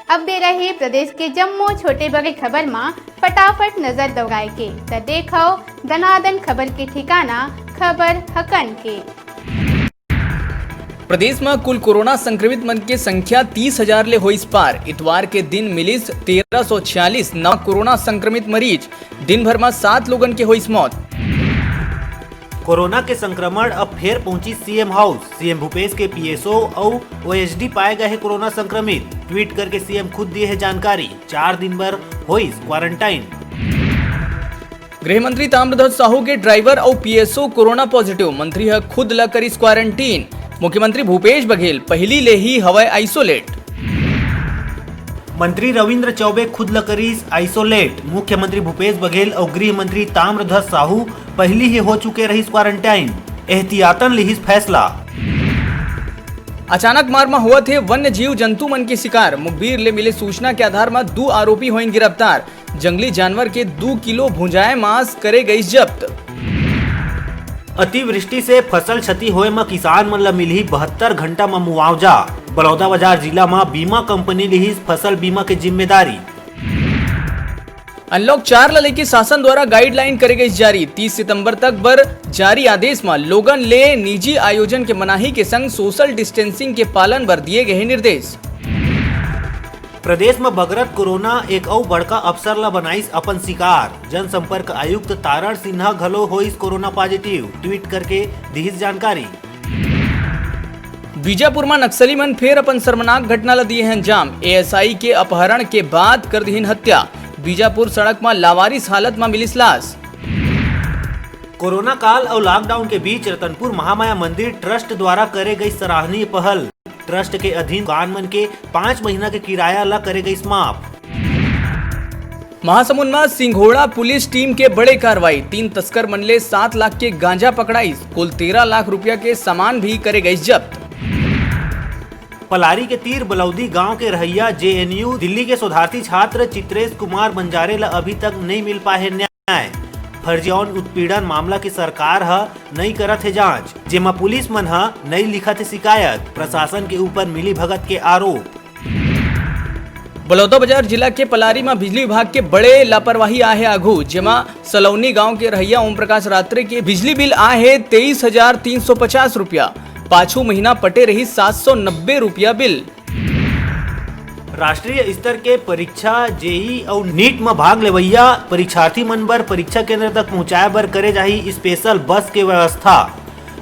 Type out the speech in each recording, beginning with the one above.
अब दे रहे प्रदेश के जम्मू छोटे बड़े खबर में फटाफट नजर दौड़ाए के तो देखो दनादन खबर के ठिकाना खबर हकन के। प्रदेश में कुल कोरोना संक्रमित मन के संख्या 30,000 ले होइस पार। इतवार के दिन मिलिस 1346 नवा कोरोना संक्रमित मरीज। दिन भर में 7 लोगन के होइस मौत। कोरोना के संक्रमण अब फिर पहुंची सीएम हाउस। सीएम भूपेश के पीएसओ और ओएसडी पाए गए हैं कोरोना संक्रमित। ट्वीट करके सीएम खुद दिए है जानकारी। 4 दिन भर हुई क्वारंटाइन। गृह मंत्री ताम्रध्वज साहू के ड्राइवर और पीएसओ कोरोना पॉजिटिव। मंत्री है खुद ला करिस क्वारंटीन। मुख्यमंत्री भूपेश बघेल पहली ले ही हवाई आइसोलेट। मंत्री रविंद्र चौबे खुद ल करिस आइसोलेट। मुख्यमंत्री भूपेश बघेल और गृह मंत्री ताम्रध्वज साहू पहली ही हो चुके रहिस क्वारंटाइन। एहतियातन लिहिस फैसला। अचानक मार में हुआ थे वन्य जीव जंतु मन के शिकार। मुखबिर ले मिले सूचना के आधार में 2 आरोपी हुए गिरफ्तार। जंगली जानवर के 2 किलो भुंजाए मांस करे गई जब्त। अतिवृष्टि से फसल क्षति होए में किसान मन ला मिली 72 घंटा में मुआवजा। बलौदाबाजार जिला में बीमा कंपनी ली फसल बीमा के जिम्मेदारी। अनलॉक 4 ला लेके शासन द्वारा गाइडलाइन करे गई जारी। 30 सितंबर तक बर जारी आदेश में लोगन ले निजी आयोजन के मनाही के संग सोशल डिस्टेंसिंग के पालन बर दिए गए निर्देश। प्रदेश में बगरत कोरोना एक और बड़का अफसर ला बनाइस अपन शिकार। जनसंपर्क आयुक्त तारण सिन्हा घलो होइस कोरोना पॉजिटिव। ट्वीट करके दिहिस जानकारी। बीजापुर में नक्सली मन फिर अपन शर्मनाक घटना ला दिए हैं अंजाम। एएसआई के अपहरण के बाद कर दीन हत्या। बीजापुर सड़क में लावारिस हालत में मिलिस लाश। कोरोना काल और लॉकडाउन के बीच रतनपुर महामाया मंदिर ट्रस्ट द्वारा करे गई सराहनीय पहल। ट्रस्ट के अधीन दुकान मन के 5 महीना के किराया ला करे गई माफ। महासमुंद में सिंघोड़ा पुलिस टीम के बड़े कार्रवाई। 3 तस्कर मन ले 7 लाख के गांजा पकड़ाई। कुल 13 लाख रुपया के सामान भी करे गई जब्त। पलारी के तीर बलौदी गांव के रहैया जेएनयू दिल्ली के शोधार्थी छात्र चित्रेश कुमार बंजारे ला अभी तक नहीं मिल पाए न्याय। फर्जी और उत्पीड़न मामला की सरकार नहीं करत है जांच। जेमा पुलिस मन नहीं लिखत है शिकायत। प्रशासन के ऊपर मिली भगत के आरोप। बलौदाबाजार जिला के पलारी में बिजली विभाग के बड़े लापरवाही आए है आघू। जेमा सलौनी गांव के रहैया ओम प्रकाश रात्रे के बिजली बिल आए है 23,350 रुपया। 5 महीना पटे रही 790 रुपया बिल। राष्ट्रीय स्तर के परीक्षा जेई और नीट में भाग लेवैया परीक्षार्थी मन बर परीक्षा केंद्र तक पहुंचाए बर करे जाही स्पेशल बस के व्यवस्था।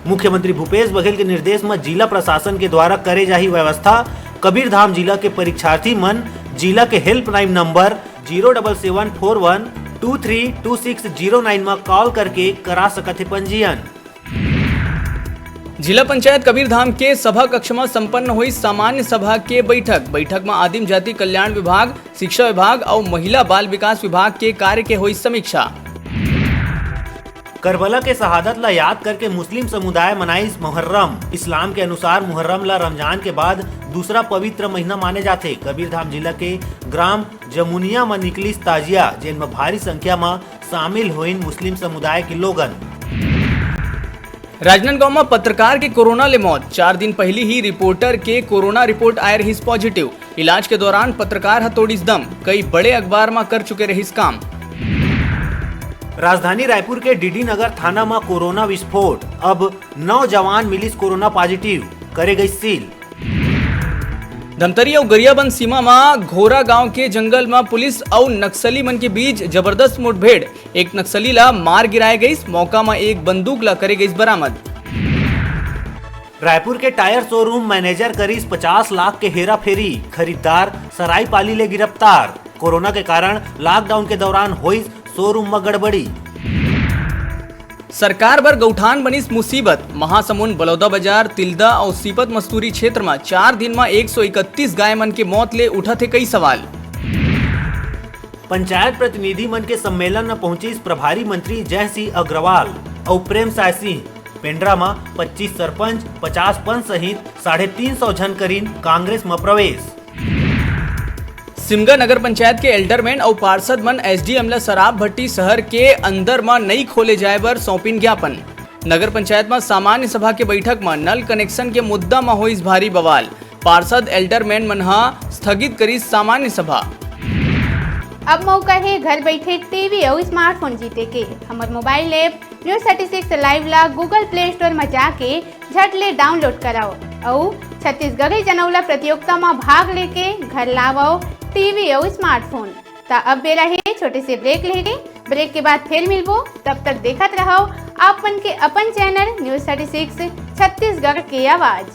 मुख्यमंत्री भूपेश बघेल के निर्देश में जिला प्रशासन के द्वारा करे जाही व्यवस्था। कबीरधाम जिला के परीक्षार्थी मन जिला के हेल्पलाइन नंबर 07741 232609 में कॉल करके करा सकत है पंजीयन। जिला पंचायत कबीरधाम के सभा कक्ष में संपन्न हुई सामान्य सभा के बैठक में आदिम जाति कल्याण विभाग, शिक्षा विभाग और महिला बाल विकास विभाग के कार्य के हुई समीक्षा। करबला के शहादत ला याद करके मुस्लिम समुदाय मनाइस मुहर्रम। इस्लाम के अनुसार मुहर्रम ला रमजान के बाद दूसरा पवित्र महीना माने जाते। कबीरधाम जिला के ग्राम जमुनिया में निकली ताजिया, जिनमें भारी संख्या में शामिल हुई मुस्लिम समुदाय के लोगन। राजनांदगांव में पत्रकार के कोरोना ले मौत। 4 दिन पहले ही रिपोर्टर के कोरोना रिपोर्ट आए रही पॉजिटिव। इलाज के दौरान पत्रकार हथोड़ीस दम। कई बड़े अखबार में कर चुके रही काम। राजधानी रायपुर के डीडी नगर थाना में कोरोना विस्फोट। अब 9 जवान मिलिस कोरोना पॉजिटिव, करे गई सील। धमतरी और गरियाबंद सीमा में घोरा गांव के जंगल में पुलिस और नक्सली मन के बीच जबरदस्त मुठभेड़। एक नक्सली ला मार गिराए गई। मौका में एक बंदूक ला करे गई बरामद। रायपुर के टायर शोरूम मैनेजर करीस 50 लाख के हेरा फेरी। खरीदार सरायपाली ले गिरफ्तार। कोरोना के कारण लॉकडाउन के दौरान हुई शोरूम में गड़बड़ी। सरकार पर गौठान बनिस मुसीबत। महासमुंद, बलौदाबाजार, तिल्दा और सीपत मस्तूरी क्षेत्र में 4 दिन में 131 गाय मन के मौत ले उठा थे कई सवाल। पंचायत प्रतिनिधि मन के सम्मेलन में पहुंची प्रभारी मंत्री जय सिंह अग्रवाल और प्रेम साय सिंह। पेंड्रा में 25 सरपंच, 50 पंच सहित 350 जन करीन कांग्रेस में प्रवेश। सिमगा नगर पंचायत के एल्डरमैन और पार्षद मन एसडीएम ला शराब भट्टी शहर के अंदर में नहीं खोले जाए बर सौंपिन ज्ञापन। नगर पंचायत में सामान्य सभा के बैठक में नल कनेक्शन के मुद्दा में हुई भारी बवाल। पार्षद एल्डरमैन मनहा स्थगित करी सामान्य सभा। अब मौका है घर बैठे टीवी और स्मार्टफोन जीते के। हमार मोबाइल ऐप न्यूज 36 लाइव ला गूगल प्ले स्टोर में जाके झट ले डाउनलोड कराओ और छत्तीसगढ़ी जनौला प्रतियोगिता में भाग लेके घर लाओ टीवी और स्मार्टफोन। ता अब बेरा है छोटे से ब्रेक लेके, ब्रेक के बाद फिर मिलबो। तब तक देखत रहो आपन के अपन चैनल न्यूज 36 छत्तीसगढ़ की आवाज।